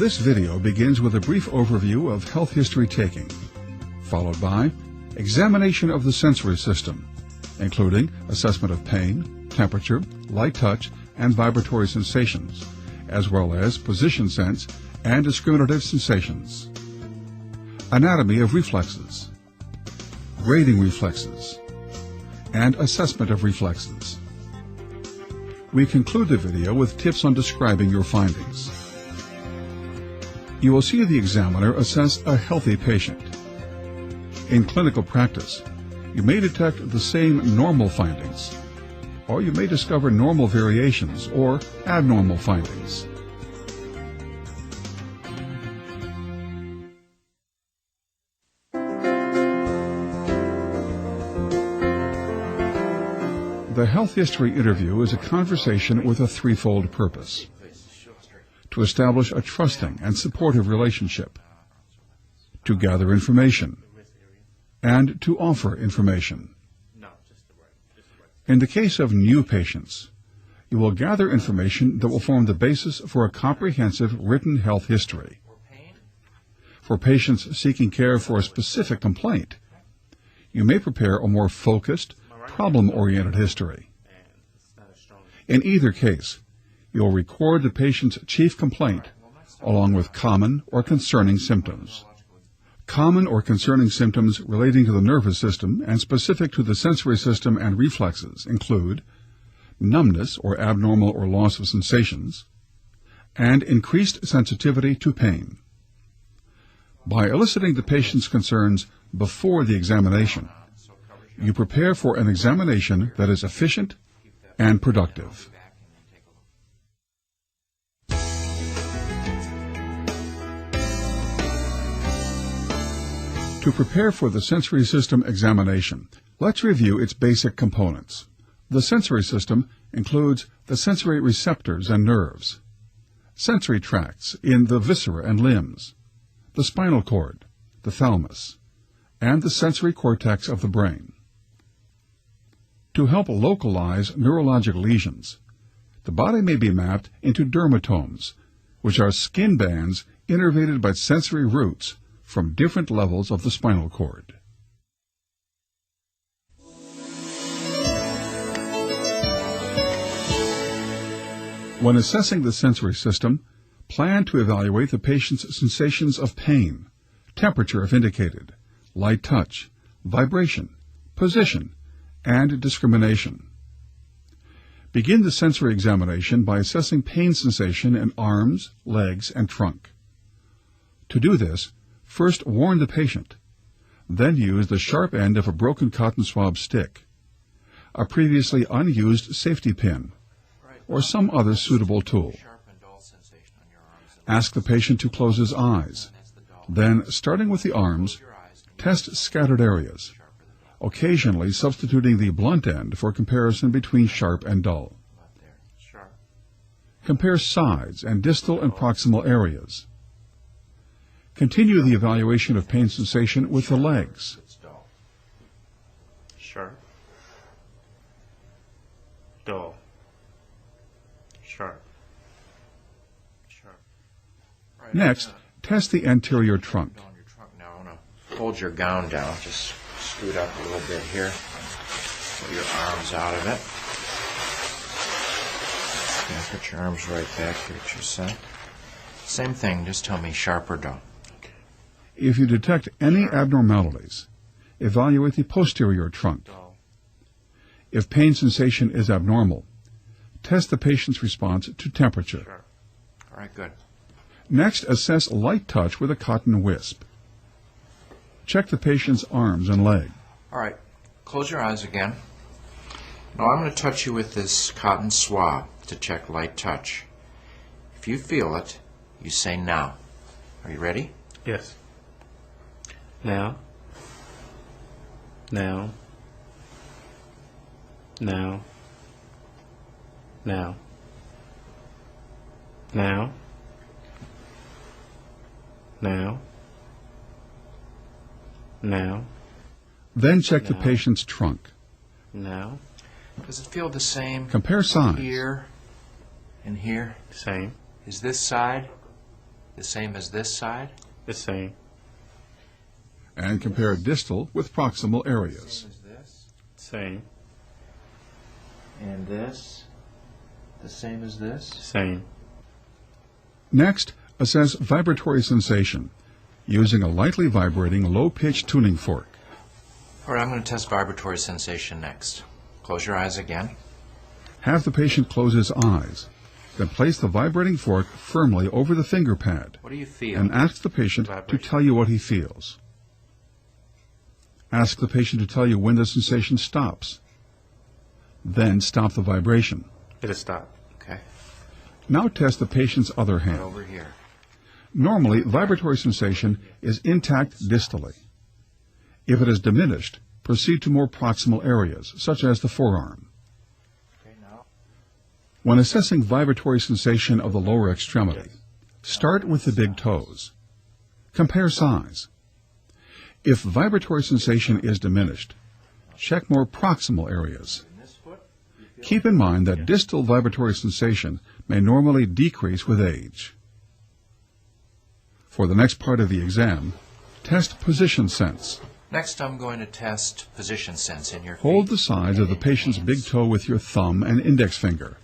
This video begins with a brief overview of health history taking, followed by examination of the sensory system, including assessment of pain, temperature, light touch, and vibratory sensations, as well as position sense and discriminative sensations. Anatomy of reflexes, grading reflexes, and assessment of reflexes. We conclude the video with tips on describing your findings. You will see the examiner assess a healthy patient. In clinical practice, you may detect the same normal findings, or you may discover normal variations or abnormal findings. The health history interview is a conversation with a threefold purpose: to establish a trusting and supportive relationship, to gather information, and to offer information. In the case of new patients, you will gather information that will form the basis for a comprehensive written health history. For patients seeking care for a specific complaint, you may prepare a more focused, problem-oriented history. In either case, you will record the patient's chief complaint along with common or concerning symptoms. Common or concerning symptoms relating to the nervous system and specific to the sensory system and reflexes include numbness or abnormal or loss of sensations, and increased sensitivity to pain. By eliciting the patient's concerns before the examination, you prepare for an examination that is efficient and productive. To prepare for the sensory system examination, let's review its basic components. The sensory system includes the sensory receptors and nerves, sensory tracts in the viscera and limbs, the spinal cord, the thalamus, and the sensory cortex of the brain. To help localize neurologic lesions, the body may be mapped into dermatomes, which are skin bands innervated by sensory roots from different levels of the spinal cord. When assessing the sensory system, plan to evaluate the patient's sensations of pain, temperature if indicated, light touch, vibration, position, and discrimination. Begin the sensory examination by assessing pain sensation in arms, legs, and trunk. To do this, first warn the patient, then use the sharp end of a broken cotton swab stick, a previously unused safety pin, or some other suitable tool. Ask the patient to close his eyes. Then, starting with the arms, test scattered areas, occasionally substituting the blunt end for comparison between sharp and dull. Compare sides and distal and proximal areas. Continue the evaluation of pain sensation with the legs. Sharp, dull, sharp, sharp. Next, test the anterior trunk. Now I want to hold your gown down. Just scoot up a little bit here. Put your arms out of it. Okay, put your arms right back here at your side. Same thing, just tell me sharp or dull. If you detect any abnormalities, evaluate the posterior trunk. If pain sensation is abnormal, test the patient's response to temperature. Sure. All right, good. Next, assess light touch with a cotton wisp. Check the patient's arms and leg. All right, close your eyes again. Now I'm going to touch you with this cotton swab to check light touch. If you feel it, you say now. Are you ready? Yes. Now. Now. Now. Now. Now. Now. Now. Then check the patient's trunk. Now. Does it feel the same? Compare sides. Here and here. Same. Is this side The same as this side? The same. And compare distal with proximal areas. Same as this? Same. And this? The same as this? Same. Next, assess vibratory sensation using a lightly vibrating low-pitch tuning fork. All right, I'm going to test vibratory sensation next. Close your eyes again. Have the patient close his eyes, then place the vibrating fork firmly over the finger pad What do you feel? and ask the patient to tell you what he feels. Ask the patient to tell you when the sensation stops. Then stop the vibration. It'll stop. Okay, Now test the patient's other right hand. over here. Normally, vibratory sensation is intact distally. If it is diminished, proceed to more proximal areas, such as the forearm. Okay, now. When assessing vibratory sensation of the lower extremity, start with the big toes. Compare size. If vibratory sensation is diminished, check more proximal areas. In this foot, you feel Keep in mind that distal vibratory sensation may normally decrease with age. For the next part of the exam, test position sense. Next, I'm going to test position sense in your feet. Hold the sides of the and patient's hands. big toe with your thumb and index finger.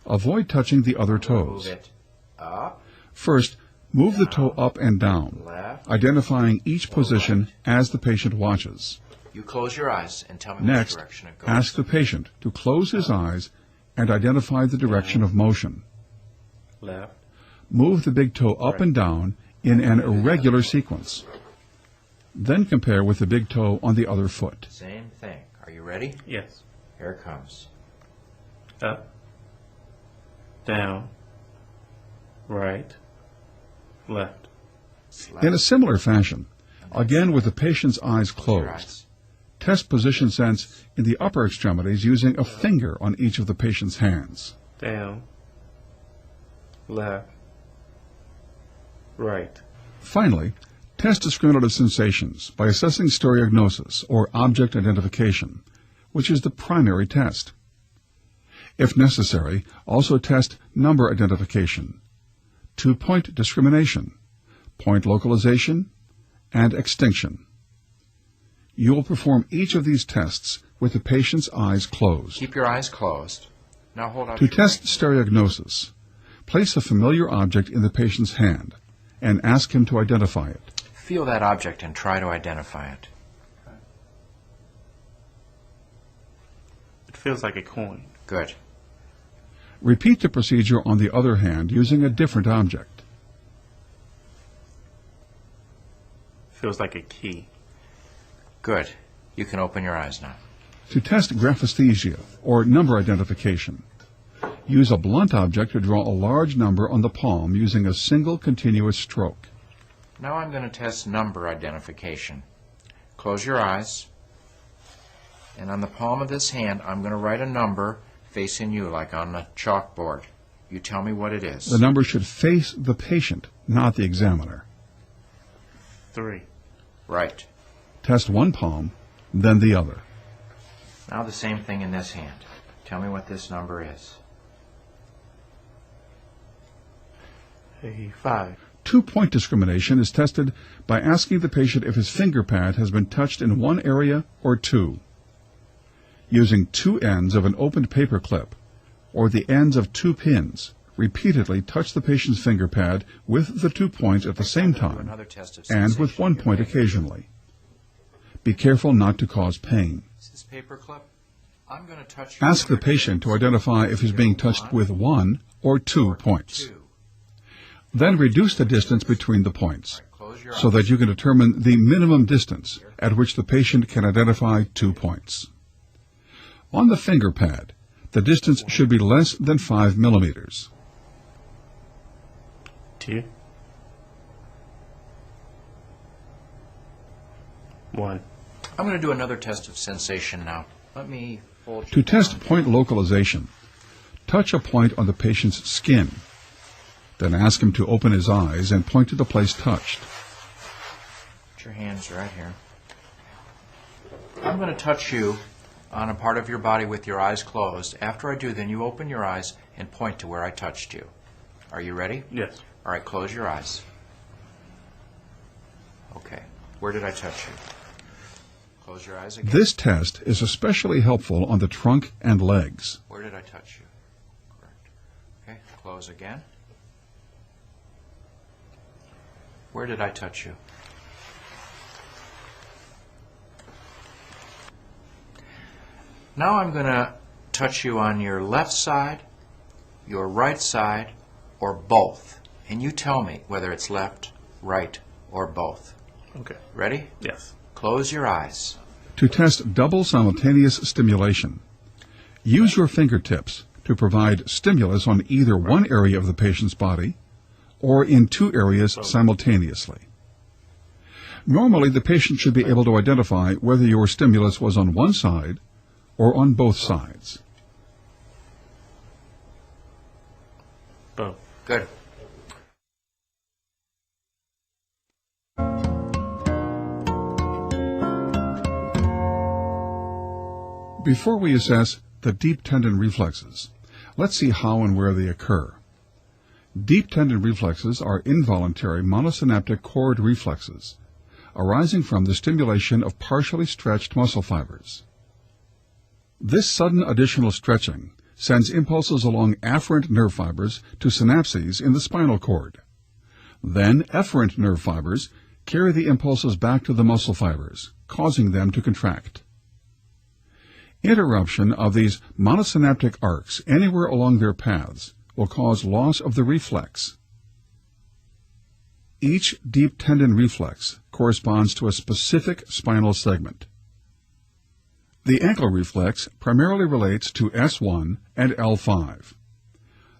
Avoid touching the other Move toes. it up, First, move the toe up and down, left. identifying each position as the patient watches. You close your eyes and tell me which Next, direction it goes. ask the patient to close his eyes and identify the direction of motion. Left. Move the big toe up and down in an irregular sequence. Then compare with the big toe on the other foot. Same thing. Are you ready? Yes. Here it comes. Up. Down. Right. Left. Left. In a similar fashion, again with the patient's eyes Close your closed, eyes. test position sense in the upper extremities using a finger on each of the patient's hands. Down. Left. Right. Finally, test discriminative sensations by assessing stereognosis or object identification, which is the primary test. If necessary, also test number identification, 2-point discrimination, point localization, and extinction. You will perform each of these tests with the patient's eyes closed. Keep your eyes closed. Now hold out To your test right. stereognosis, place a familiar object in the patient's hand and ask him to identify it. Feel that object and try to identify it. It feels like a coin. Good. Repeat the procedure on the other hand using a different object. Feels like a key. Good. You can open your eyes now. To test graphesthesia or number identification, use a blunt object to draw a large number on the palm using a single continuous stroke. Now I'm going to test number identification. Close your eyes. And on the palm of this hand, I'm going to write a number facing you, like on a chalkboard. You tell me what it is. The number should face the patient, not the examiner. 3. Right. Test one palm, then the other. Now the same thing in this hand. Tell me what this number is. A 5. 2-point discrimination is tested by asking the patient if his finger pad has been touched in one area or two. Using two ends of an opened paper clip or the ends of two pins, repeatedly touch the patient's finger pad with the 2 points at the same time Another test of and with sensation 1 in point your occasionally. Be careful not to cause pain. Is this paper clip? I'm going to touch you Ask the with your patient to hands. identify if he's being touched with 1 or 2 points. 2. Then reduce the distance between the points Close your so eyes. that you can determine the minimum distance at which the patient can identify 2 points. On the finger pad, the distance should be less than 5 millimeters. 2. 1. I'm going to do another test of sensation now. Let me fold you To test down. point localization, touch a point on the patient's skin. Then ask him to open his eyes and point to the place touched. Put your hands right here. I'm going to touch you on a part of your body with your eyes closed. After I do, then you open your eyes and point to where I touched you. Are you ready? Yes. All right, close your eyes. Okay. Where did I touch you? Close your eyes again. This test is especially helpful on the trunk and legs. Where did I touch you? Correct. Okay, close again. Where did I touch you? Now I'm going to touch you on your left side, your right side, or both. And you tell me whether it's left, right, or both. Okay. Ready? Yes. Close your eyes. To test double simultaneous stimulation, use your fingertips to provide stimulus on either one area of the patient's body or in two areas simultaneously. Normally, the patient should be able to identify whether your stimulus was on one side or on both sides. Both. Good. Before we assess the deep tendon reflexes, let's see how and where they occur. Deep tendon reflexes are involuntary monosynaptic cord reflexes arising from the stimulation of partially stretched muscle fibers. This sudden additional stretching sends impulses along afferent nerve fibers to synapses in the spinal cord. Then efferent nerve fibers carry the impulses back to the muscle fibers, causing them to contract. Interruption of these monosynaptic arcs anywhere along their paths will cause loss of the reflex. Each deep tendon reflex corresponds to a specific spinal segment. The ankle reflex primarily relates to S1 and L5.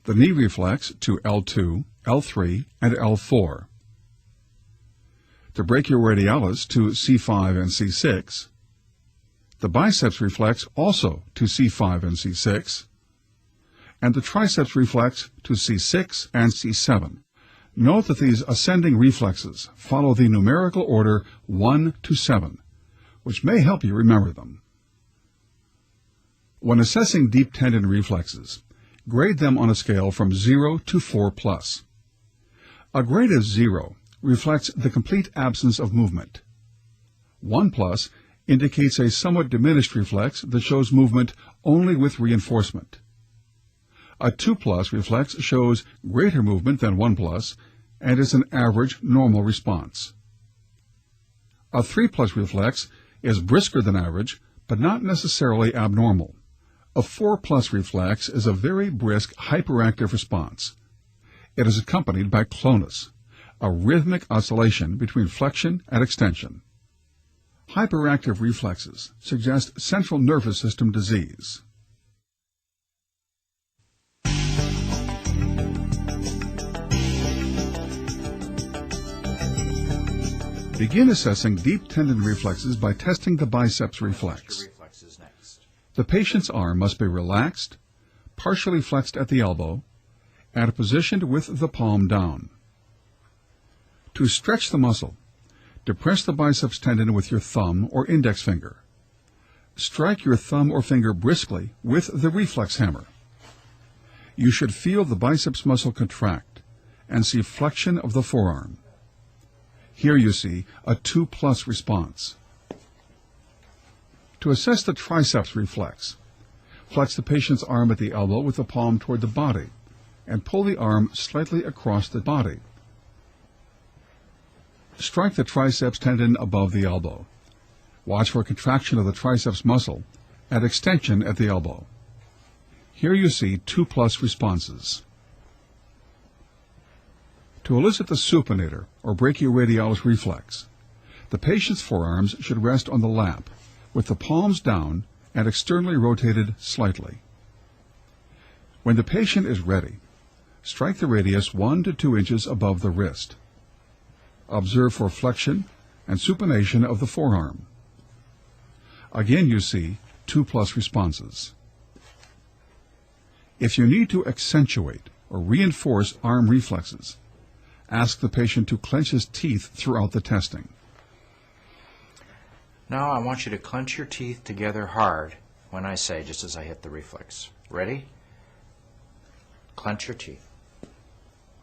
The knee reflex to L2, L3, and L4. The brachioradialis to C5 and C6. The biceps reflex also to C5 and C6, and the triceps reflex to C6 and C7. Note that these ascending reflexes follow the numerical order 1 to 7, which may help you remember them. When assessing deep tendon reflexes, grade them on a scale from 0 to 4+. A grade of 0 reflects the complete absence of movement. 1+ indicates a somewhat diminished reflex that shows movement only with reinforcement. A 2+ reflex shows greater movement than 1+ and is an average normal response. A 3+ reflex is brisker than average, but not necessarily abnormal. A 4+ reflex is a very brisk hyperactive response. It is accompanied by clonus, a rhythmic oscillation between flexion and extension. Hyperactive reflexes suggest central nervous system disease. Begin assessing deep tendon reflexes by testing the biceps reflex. The patient's arm must be relaxed, partially flexed at the elbow, and positioned with the palm down. To stretch the muscle, depress the biceps tendon with your thumb or index finger. Strike your thumb or finger briskly with the reflex hammer. You should feel the biceps muscle contract and see flexion of the forearm. Here you see a 2+ response. To assess the triceps reflex, flex the patient's arm at the elbow with the palm toward the body and pull the arm slightly across the body. Strike the triceps tendon above the elbow. Watch for contraction of the triceps muscle and extension at the elbow. Here you see 2+ responses. To elicit the supinator or brachioradialis reflex, the patient's forearms should rest on the lap with the palms down and externally rotated slightly. When the patient is ready, strike the radius 1 to 2 inches above the wrist. Observe for flexion and supination of the forearm. Again you see 2+ responses. If you need to accentuate or reinforce arm reflexes, ask the patient to clench his teeth throughout the testing. Now I want you to clench your teeth together hard when I say, just as I hit the reflex. Ready? Clench your teeth.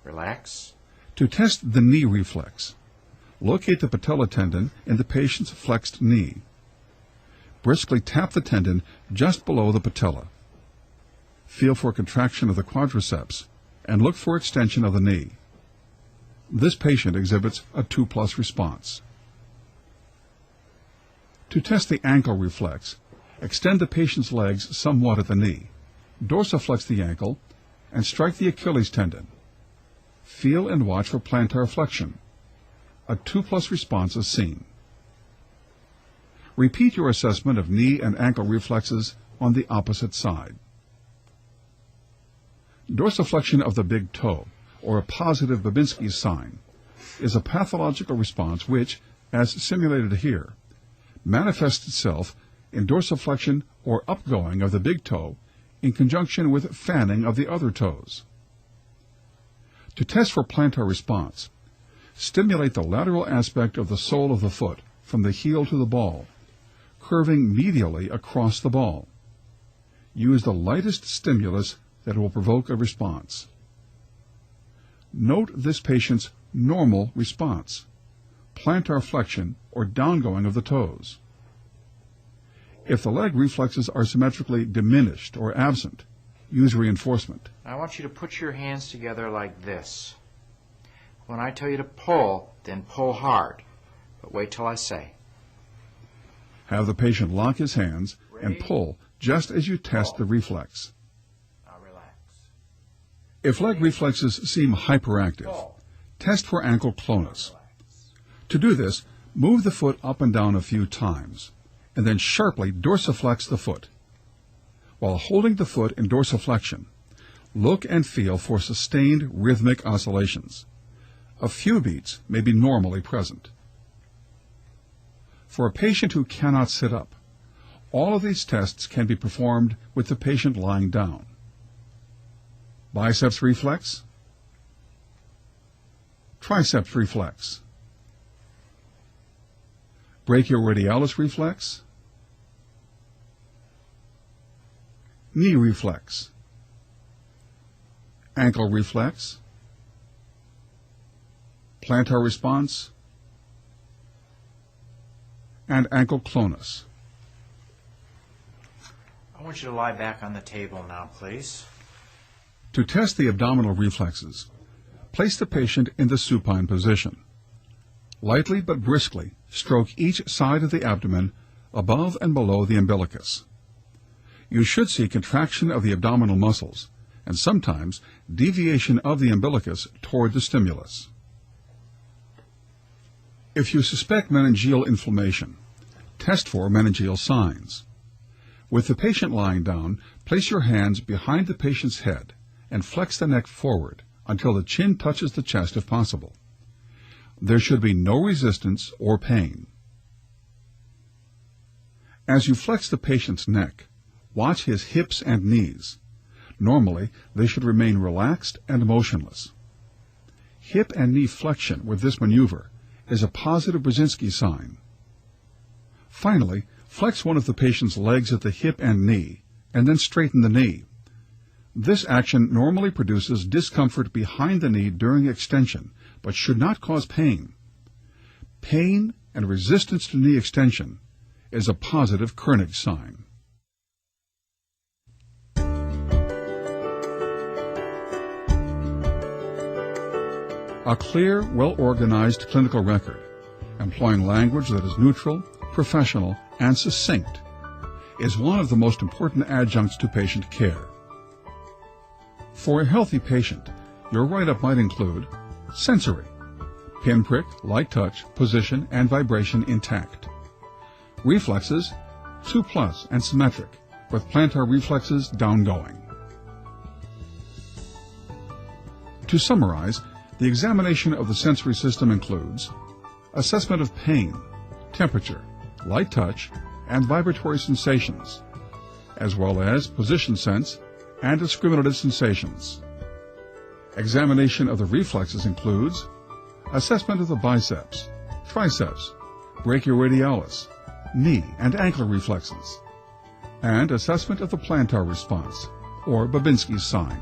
Relax. To test the knee reflex, locate the patella tendon in the patient's flexed knee. Briskly tap the tendon just below the patella. Feel for contraction of the quadriceps and look for extension of the knee. This patient exhibits a 2+ response. To test the ankle reflex, extend the patient's legs somewhat at the knee, dorsiflex the ankle, and strike the Achilles tendon. Feel and watch for plantar flexion. A 2+ response is seen. Repeat your assessment of knee and ankle reflexes on the opposite side. Dorsiflexion of the big toe, or a positive Babinski's sign, is a pathological response which, as simulated here, manifests itself in dorsiflexion or upgoing of the big toe in conjunction with fanning of the other toes. To test for plantar response, stimulate the lateral aspect of the sole of the foot from the heel to the ball, curving medially across the ball. Use the lightest stimulus that will provoke a response. Note this patient's normal response, plantar flexion or downgoing of the toes. If the leg reflexes are symmetrically diminished or absent, use reinforcement. I want you to put your hands together like this. When I tell you to pull, then pull hard, but wait till I say. Have the patient lock his hands and pull just as you test the reflex. Now relax. If leg reflexes seem hyperactive, test for ankle clonus. To do this, move the foot up and down a few times, and then sharply dorsiflex the foot. While holding the foot in dorsiflexion, look and feel for sustained rhythmic oscillations. A few beats may be normally present. For a patient who cannot sit up, all of these tests can be performed with the patient lying down. Biceps reflex, triceps reflex, brachioradialis reflex, knee reflex, ankle reflex, plantar response, and ankle clonus. I want you to lie back on the table now, please. To test the abdominal reflexes, place the patient in the supine position. Lightly but briskly stroke each side of the abdomen above and below the umbilicus. You should see contraction of the abdominal muscles and sometimes deviation of the umbilicus toward the stimulus. If you suspect meningeal inflammation, test for meningeal signs. With the patient lying down, place your hands behind the patient's head and flex the neck forward until the chin touches the chest if possible. There should be no resistance or pain. As you flex the patient's neck, watch his hips and knees. Normally, they should remain relaxed and motionless. Hip and knee flexion with this maneuver is a positive Brzezinski sign. Finally, flex one of the patient's legs at the hip and knee, and then straighten the knee. This action normally produces discomfort behind the knee during extension, but should not cause pain. Pain and resistance to knee extension is a positive Kernig sign. A clear, well-organized clinical record, employing language that is neutral, professional, and succinct, is one of the most important adjuncts to patient care. For a healthy patient, your write-up might include sensory, pinprick, light touch, position, and vibration intact. Reflexes, 2+ and symmetric, with plantar reflexes downgoing. To summarize, the examination of the sensory system includes assessment of pain, temperature, light touch, and vibratory sensations, as well as position sense and discriminative sensations. Examination of the reflexes includes assessment of the biceps, triceps, brachioradialis, knee and ankle reflexes, and assessment of the plantar response, or Babinski's sign.